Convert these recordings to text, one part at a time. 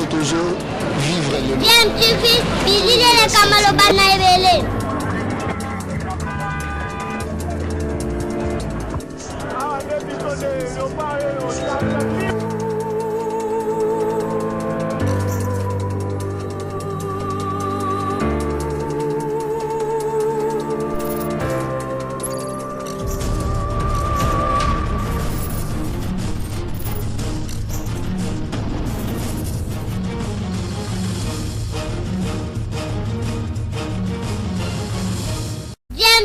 toujours vivre le Bien, tu fais, bisous les camalobana et belé.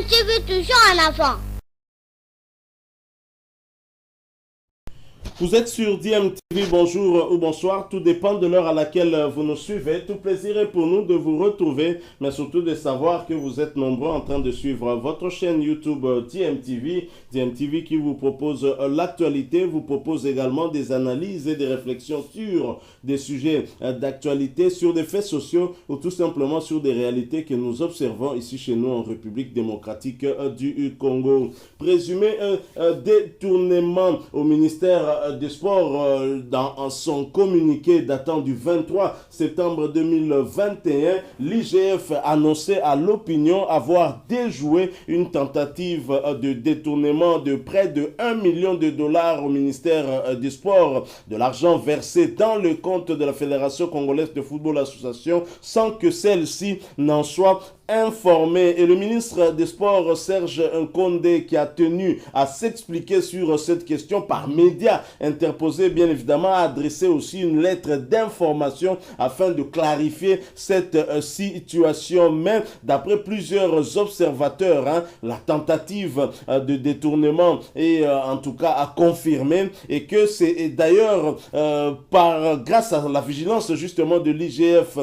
Tu veux toujours un enfant. Vous êtes sur DMTV, bonjour ou bonsoir, tout dépend de l'heure à laquelle vous nous suivez. Tout plaisir est pour nous de vous retrouver, mais surtout de savoir que vous êtes nombreux en train de suivre votre chaîne YouTube DMTV. DMTV qui vous propose l'actualité, vous propose également des analyses et des réflexions sur des sujets d'actualité, sur des faits sociaux ou tout simplement sur des réalités que nous observons ici chez nous en République démocratique du Congo. Présumé détournement au ministère des Sports dans son communiqué datant du 23 septembre 2021, l'IGF annonçait à l'opinion avoir déjoué une tentative de détournement de près de 1 million de dollars au ministère des Sports, de l'argent versé dans le compte de la Fédération congolaise de football association sans que celle-ci n'en soit informé. Et le ministre des Sports, Serge Nkondé, qui a tenu à s'expliquer sur cette question par médias interposés, bien évidemment, a adressé aussi une lettre d'information afin de clarifier cette situation. Mais d'après plusieurs observateurs, la tentative de détournement est en tout cas à confirmer, et que c'est d'ailleurs grâce à la vigilance justement de l'IGF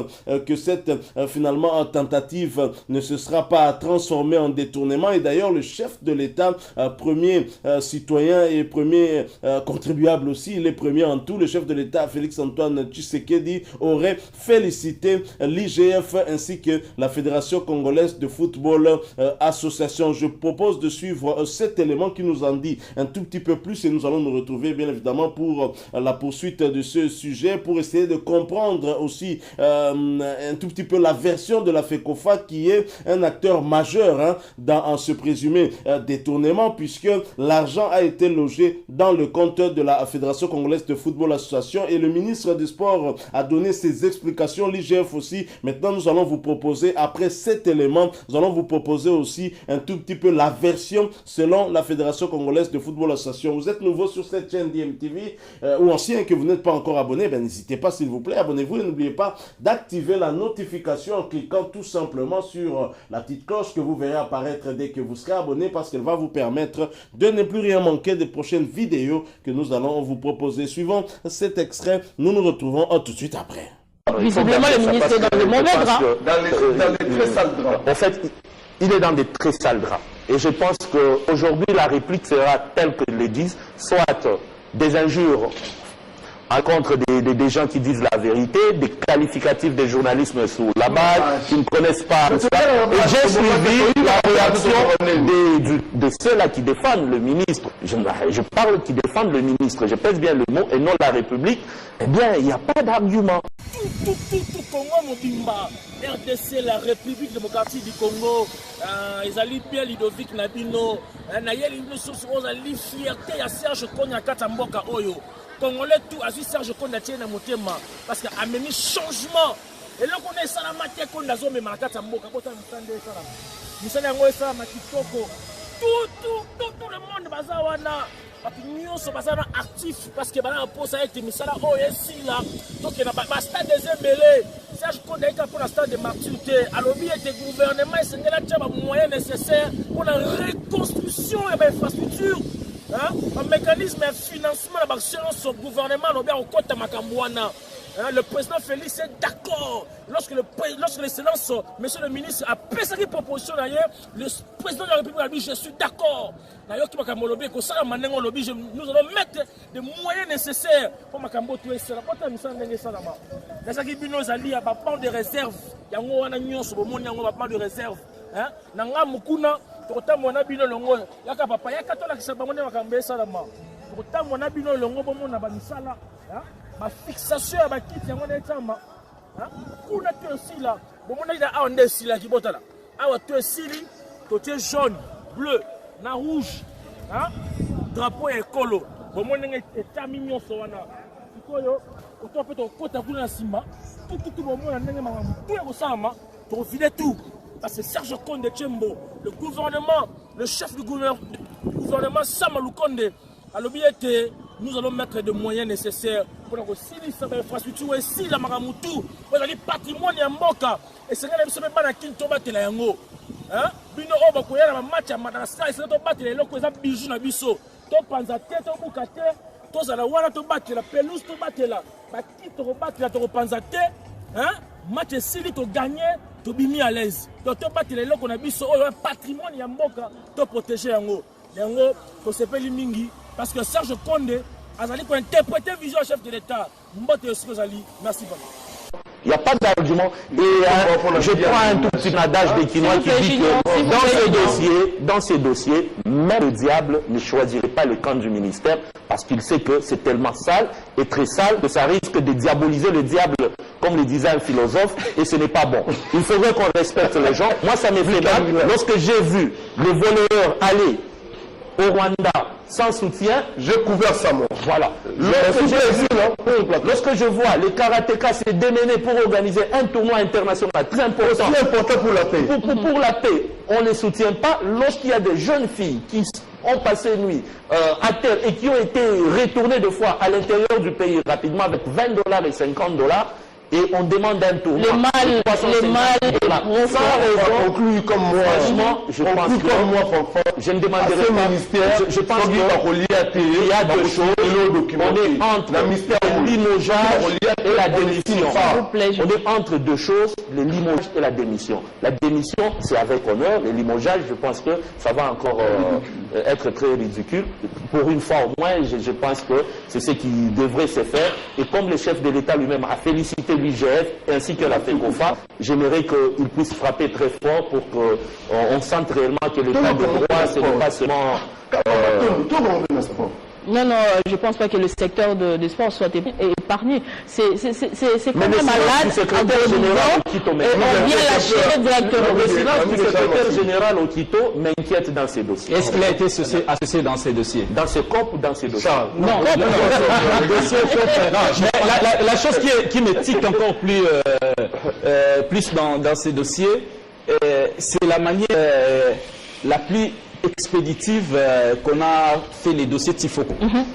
que cette finalement tentative ne se sera pas transformé en détournement. Et d'ailleurs, le chef de l'État, premier citoyen et premier contribuable aussi, il est premier en tout, le chef de l'État, Félix-Antoine Tshisekedi, aurait félicité l'IGF ainsi que la Fédération congolaise de football association. Je propose de suivre cet élément qui nous en dit un tout petit peu plus, et nous allons nous retrouver bien évidemment pour la poursuite de ce sujet, pour essayer de comprendre aussi un tout petit peu la version de la FECOFA, qui est un acteur majeur dans ce présumé détournement, puisque l'argent a été logé dans le compte de la Fédération congolaise de football association, et le ministre des Sports a donné ses explications, l'IGF aussi. Maintenant, nous allons vous proposer, après cet élément, nous allons vous proposer aussi un tout petit peu la version selon la Fédération congolaise de football association. Vous êtes nouveau sur cette chaîne DMTV ou ancien que vous n'êtes pas encore abonné, n'hésitez pas s'il vous plaît, abonnez-vous et n'oubliez pas d'activer la notification en cliquant tout simplement sur la petite cloche que vous verrez apparaître dès que vous serez abonné, parce qu'elle va vous permettre de ne plus rien manquer des prochaines vidéos que nous allons vous proposer. Suivant cet extrait, nous nous retrouvons tout de suite après. Visiblement, le ministre est dans le mauvais drap. Dans les très sales draps. En fait, il est dans des très sales draps. Et je pense qu'aujourd'hui, la réplique sera telle que le disent, soit des injures à contre des gens qui disent la vérité, des qualificatifs des journalisme sous la base, qui ne connaissent pas. Et j'ai suivi la réaction de ceux-là qui défendent le ministre. Je parle qui défendent le ministre, je pèse bien le mot, et non la République. Eh bien, il n'y a pas d'argument. Tout Congo Mobimba, RDC, la République démocratique du Congo, Ezali Pierre Ludovic Nabino, Nayeli Nsoso, Ozali fierté à Serge Konya Katamboka Oyo. Congolais tout a vu Serge Konya Tiena Motema, parce qu'il a amené changement. Et là, on est ça la matière qu'on a zoomé à Katamboka, quand on entend ça, nous sommes ça, Makitoko, tout le monde, Bazawana. Nous sommes actifs parce que nous avons posé avec des misala OSI là. Donc il y a un stade des embellés. Serge Konya pour le stade de maturité. Alors il y a des gouvernements et c'est les moyens nécessaires pour la reconstruction et l'infrastructure. Un mécanisme de financement de l'action au gouvernement au côté Makambouana. Le président Félix est d'accord. Lorsque l'excellence, monsieur le ministre, a présenté une proposition d'ailleurs, le président de la République a dit je suis d'accord. D'ailleurs, nous allons mettre des moyens nécessaires pour Makambo tout ça. Pas de réserve. Il y a un de réserve. Nanga mukuna, tokota mwana bino longo. Yaka papa yaka tola kisaba mwana makambe salama. Tokota mwana bino longo bomo na bamisala. ma fixation ya bakiti yango na etamba kuna to esila bomona ida awa nde esila kibotala awa to esili côté jaune bleu na rouge drapeau ya ekolo bomona ndenge etami nyonso wana sikoyo otope tokota kuna na nsima tututu bomona ndenge makambo to ekosalama tokofide tout parce que Serge Konde Tchembo, le gouvernement, le chef du gouvernement Sama Lukonde a l'obligé nous allons mettre des moyens nécessaires pour que si l'infrastructure si la maramutu, pour le patrimoine ya mboka et c'est quand même pas na kinto batela yango. Hein? Bino oba ko yala match ya Madagascar c'est to batela eloko eza bijou na biso. To panza te to buka te, to zala wana to batela pelouse to batela. Ba kito ko batela to panza te, hein? Match esili to gagner to bimi à l'aise. Donc to batela eloko na biso oyo patrimoine ya mboka to protéger yango. Yango to sepeli mingi parce que Serge Konde azali pour interpréter vision chef de l'État. Mbote Yosiko Zali, merci beaucoup. Il n'y a pas d'argument. Et je prends un tout petit adage des Kinois qui dit que dans ces dossiers, même le diable ne choisirait pas le camp du ministère parce qu'il sait que c'est tellement sale et très sale que ça risque de diaboliser le diable, comme le disait un philosophe, et ce n'est pas bon. Il faudrait qu'on respecte les gens. Moi, ça m'est fait mal. Lorsque j'ai vu le voleur aller au Rwanda sans soutien, j'ai couvert sa mort. Voilà. Lorsque je vois les karatékas se démener pour organiser un tournoi international très important, pour la paix. Pour la paix, on ne les soutient pas. Lorsqu'il y a des jeunes filles qui ont passé nuit à terre et qui ont été retournées de fois à l'intérieur du pays rapidement avec $20 et $50, et on demande un tournoi. Le mal, sans raison, conclu comme moi. Franchement, je pense que je ne demanderai pas. Je pense qu'il y a deux choses. On est entre le limogeage et la démission. On est entre deux choses, le limogeage et la démission. La démission, c'est avec honneur. Le limogeage, je pense que ça va encore être très ridicule. Pour une fois au moins, je pense que c'est ce qui devrait se faire. Et comme le chef de l'État lui-même a félicité l'IGF ainsi que la FECOFA, j'aimerais qu'il puisse frapper très fort pour qu'on sente réellement que l'état de droit, ce n'est pas seulement... Non, non, je ne pense pas que le secteur des sports soit épargné. C'est quand même malade. Le secrétaire général au Quito, on vient lâcher directement. Le silence du secrétaire général au Quito m'inquiète dans ces dossiers. Est-ce qu'il a été associé dans ces dossiers? Dans ce COP ou dans ces dossiers? Non. La chose qui me tique encore plus dans ces dossiers, c'est la manière la plus expéditive qu'on a fait les dossiers Tifoko.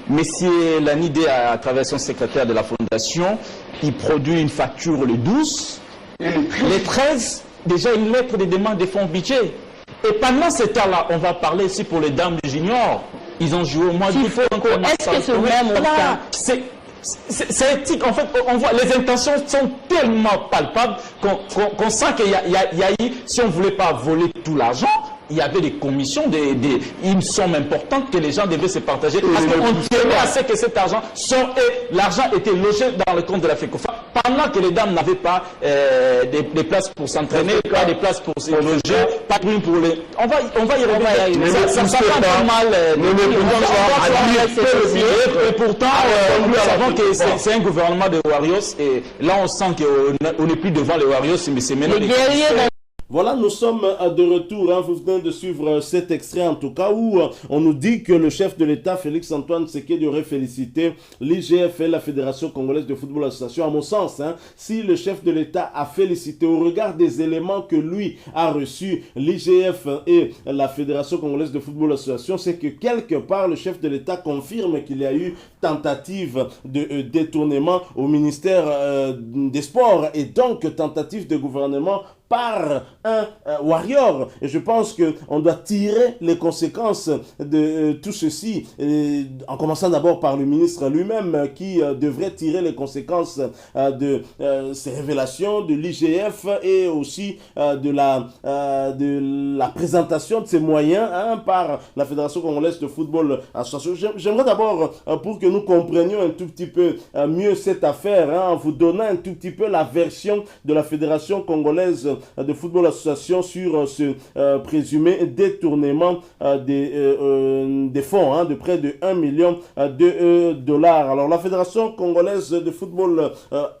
Monsieur Lanide, à travers son secrétaire de la fondation, il produit une facture le 12, les 13, déjà une lettre de demande de fonds budget. Et pendant ce temps-là, on va parler ici pour les dames de junior. Ils ont joué au mois d'août. Est-ce que c'est le même c'est éthique, en fait, on voit, les intentions sont tellement palpables qu'on sent qu'il y a eu, si on ne voulait pas voler tout l'argent, il y avait des commissions, une somme importante que les gens devaient se partager parce qu'on tenait à ce que cet argent l'argent était logé dans le compte de la FECOFA pendant que les dames n'avaient pas des places pour s'entraîner, pas des places pour se loger, pas de prime pour les... On va y revenir. Ça va pas mal. Et pourtant, nous savons que c'est un gouvernement de Warriors et là on sent qu'on n'est plus devant les Warriors, mais c'est maintenant les guerriers. Voilà, nous sommes de retour. Hein. Vous venez de suivre cet extrait, en tout cas, où on nous dit que le chef de l'État, Félix-Antoine Tshisekedi, aurait félicité l'IGF et la Fédération Congolaise de Football Association. À mon sens, hein, si le chef de l'État a félicité au regard des éléments que lui a reçus, l'IGF et la Fédération Congolaise de Football Association, c'est que quelque part, le chef de l'État confirme qu'il y a eu tentative de détournement au ministère des Sports et donc tentative de gouvernement par un warrior. Et je pense qu'on doit tirer les conséquences de tout ceci, en commençant d'abord par le ministre lui-même qui devrait tirer les conséquences de ces révélations de l'IGF et aussi de la présentation de ces moyens par la Fédération Congolaise de Football Association. J'aimerais d'abord, pour que nous comprenions un tout petit peu mieux cette affaire, en vous donnant un tout petit peu la version de la Fédération Congolaise de Football Association sur ce présumé détournement des fonds, hein, de près de 1 million de dollars. Alors, la Fédération congolaise de Football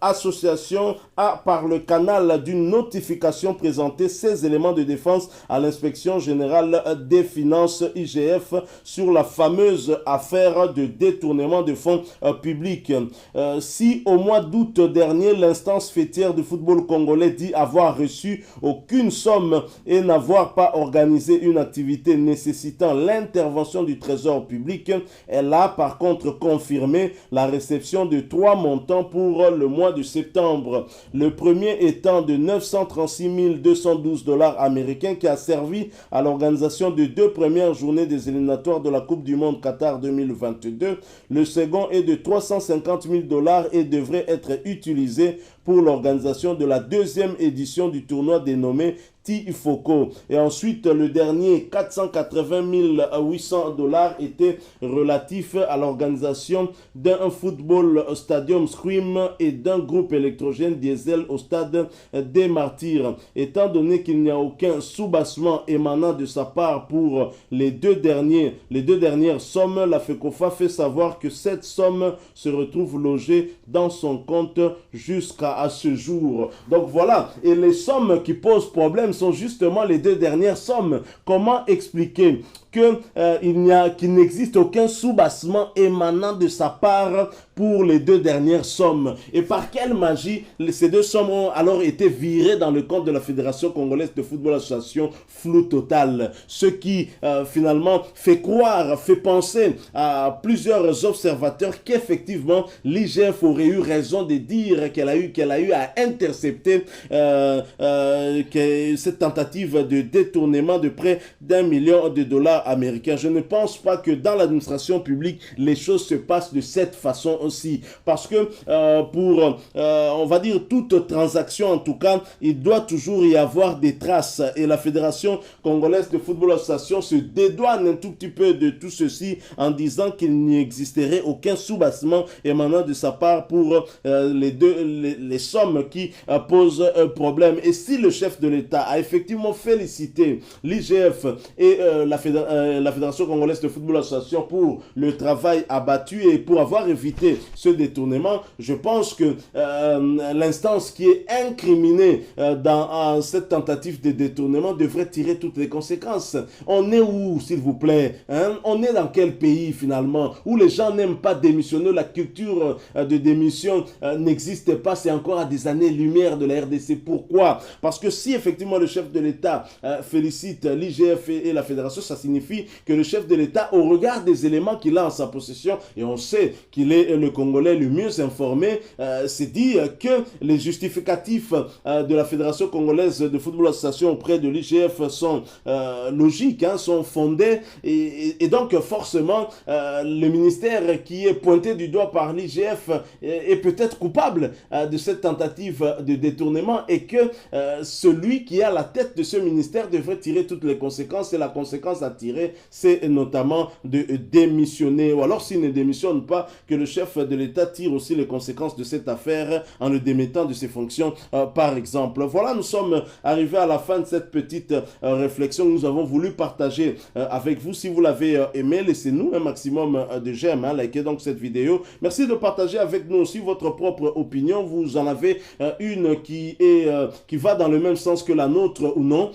Association a, par le canal d'une notification, présenté 16 éléments de défense à l'inspection générale des finances IGF sur la fameuse affaire de détournement de fonds publics. Si au mois d'août dernier, l'instance fêtière du football congolais dit avoir reçu aucune somme et n'avoir pas organisé une activité nécessitant l'intervention du trésor public, elle a par contre confirmé la réception de 3 montants pour le mois de septembre. Le premier étant de 936 212 dollars américains qui a servi à l'organisation de 2 premières journées des éliminatoires de la Coupe du Monde Qatar 2022. Le second est de 350 000 dollars et devrait être utilisé pour l'organisation de la 2e édition du tournoi dénommé Tifoko. Et ensuite, le dernier, 480 800 dollars, était relatif à l'organisation d'un football stadium Scream et d'un groupe électrogène diesel au stade des Martyrs. Étant donné qu'il n'y a aucun soubassement émanant de sa part pour les deux dernières sommes, la FECOFA fait savoir que cette somme se retrouve logée dans son compte jusqu'à ce jour. Donc voilà, et les sommes qui posent problème sont justement les 2 dernières sommes. Comment expliquer qu'il n'existe aucun soubassement émanant de sa part pour les 2 dernières sommes? Et par quelle magie ces 2 sommes ont alors été virées dans le compte de la Fédération congolaise de football association? Flou total. Ce qui finalement fait penser à plusieurs observateurs qu'effectivement l'IGF aurait eu raison de dire qu'elle a eu à intercepter cette tentative de détournement de près d'1 million de dollars américains. Je ne pense pas que dans l'administration publique, les choses se passent de cette façon aussi. Parce que pour, on va dire, toute transaction, en tout cas, il doit toujours y avoir des traces. Et la Fédération congolaise de football association se dédouane un tout petit peu de tout ceci en disant qu'il n'y existerait aucun soubassement émanant de sa part pour les sommes qui posent problème. Et si le chef de l'État a effectivement félicité l'IGF et la Fédération congolaise de football association pour le travail abattu et pour avoir évité ce détournement, je pense que l'instance qui est incriminée dans cette tentative de détournement devrait tirer toutes les conséquences. On est où, s'il vous plaît, hein? On est dans quel pays finalement où les gens n'aiment pas démissionner? La culture de démission n'existe pas, c'est encore à des années-lumière de la RDC. Pourquoi? Parce que si effectivement le chef de l'État félicite l'IGF et la Fédération, ça signifie que le chef de l'État, au regard des éléments qu'il a en sa possession, et on sait qu'il est le Congolais le mieux informé, c'est dit que les justificatifs de la Fédération congolaise de football association auprès de l'IGF sont logiques, hein, sont fondés, et donc forcément le ministère qui est pointé du doigt par l'IGF est peut-être coupable de cette tentative de détournement, et que celui qui est à la tête de ce ministère devrait tirer toutes les conséquences, et la conséquence à tirer, c'est notamment de démissionner, ou alors s'il ne démissionne pas, que le chef de l'État tire aussi les conséquences de cette affaire en le démettant de ses fonctions, par exemple. Voilà, nous sommes arrivés à la fin de cette petite réflexion que nous avons voulu partager avec vous. Si vous l'avez aimé, laissez-nous un maximum de j'aime, hein, likez donc cette vidéo. Merci de partager avec nous aussi votre propre opinion. Vous en avez une qui va dans le même sens que la nôtre ou non,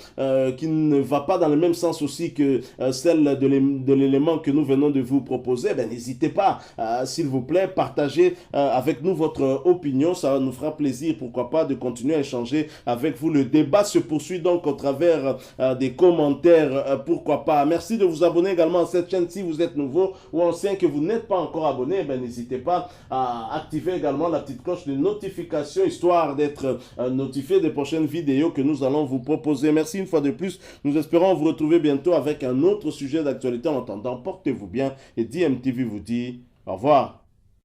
qui ne va pas dans le même sens aussi que celle de l'élément que nous venons de vous proposer. Ben, n'hésitez pas, s'il vous plaît, partagez avec nous votre opinion. Ça nous fera plaisir, pourquoi pas, de continuer à échanger avec vous. Le débat se poursuit donc au travers des commentaires, pourquoi pas. Merci de vous abonner également à cette chaîne si vous êtes nouveau ou ancien, que vous n'êtes pas encore abonné. Ben, n'hésitez pas à activer également la petite cloche de notification, histoire d'être notifié des prochaines vidéos que nous allons vous proposer. Merci une fois de plus. Nous espérons vous retrouver bientôt avec un autre sujet d'actualité. En attendant, portez-vous bien et DMTV vous dit au revoir.